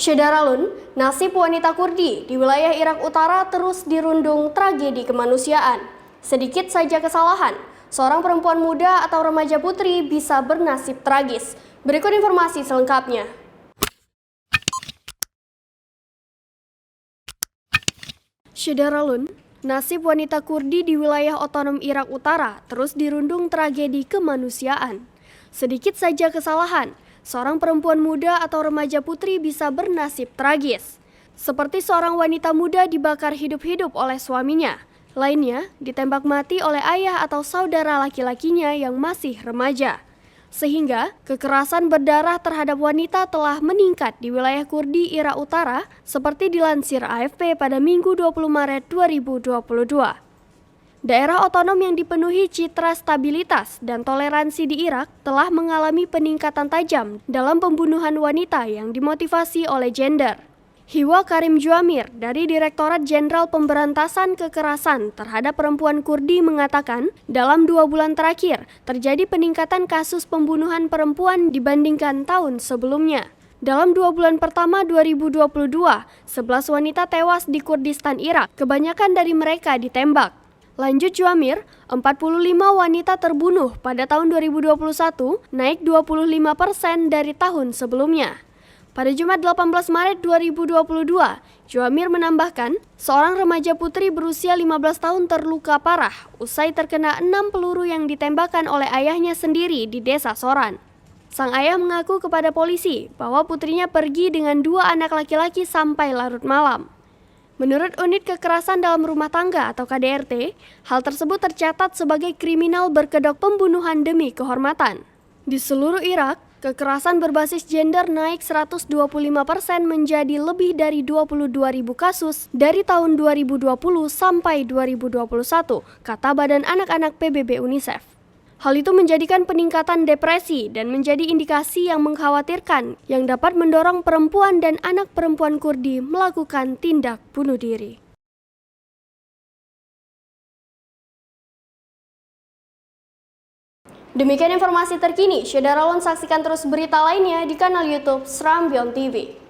Syederalun, nasib wanita Kurdi di wilayah Irak Utara terus dirundung tragedi kemanusiaan. Sedikit saja kesalahan, seorang perempuan muda atau remaja putri bisa bernasib tragis. Berikut informasi selengkapnya. Syederalun, nasib wanita Kurdi di wilayah otonom Irak Utara terus dirundung tragedi kemanusiaan. Sedikit saja kesalahan, seorang perempuan muda atau remaja putri bisa bernasib tragis. Seperti seorang wanita muda dibakar hidup-hidup oleh suaminya. Lainnya ditembak mati oleh ayah atau saudara laki-lakinya yang masih remaja. Sehingga kekerasan berdarah terhadap wanita telah meningkat di wilayah Kurdi Irak Utara seperti dilansir AFP pada Minggu 20 Maret 2022. Daerah otonom yang dipenuhi citra stabilitas dan toleransi di Irak telah mengalami peningkatan tajam dalam pembunuhan wanita yang dimotivasi oleh gender. Hiwa Karim Juamir dari Direktorat Jenderal Pemberantasan Kekerasan terhadap Perempuan Kurdi mengatakan dalam 2 bulan terakhir terjadi peningkatan kasus pembunuhan perempuan dibandingkan tahun sebelumnya. Dalam 2 bulan pertama 2022, 11 wanita tewas di Kurdistan Irak, kebanyakan dari mereka ditembak. Lanjut Juamir, 45 wanita terbunuh pada tahun 2021, naik 25% dari tahun sebelumnya. Pada Jumat 18 Maret 2022, Juamir menambahkan, seorang remaja putri berusia 15 tahun terluka parah usai terkena 6 peluru yang ditembakkan oleh ayahnya sendiri di desa Soran. Sang ayah mengaku kepada polisi bahwa putrinya pergi dengan 2 anak laki-laki sampai larut malam. Menurut Unit Kekerasan dalam Rumah Tangga atau KDRT, hal tersebut tercatat sebagai kriminal berkedok pembunuhan demi kehormatan. Di seluruh Irak, kekerasan berbasis gender naik 125% menjadi lebih dari 22.000 kasus dari tahun 2020 sampai 2021, kata Badan Anak-anak PBB UNICEF. Hal itu menjadikan peningkatan depresi dan menjadi indikasi yang mengkhawatirkan yang dapat mendorong perempuan dan anak perempuan Kurdi melakukan tindak bunuh diri. Demikian informasi terkini, Syederalun saksikan terus berita lainnya di kanal YouTube Serambion TV.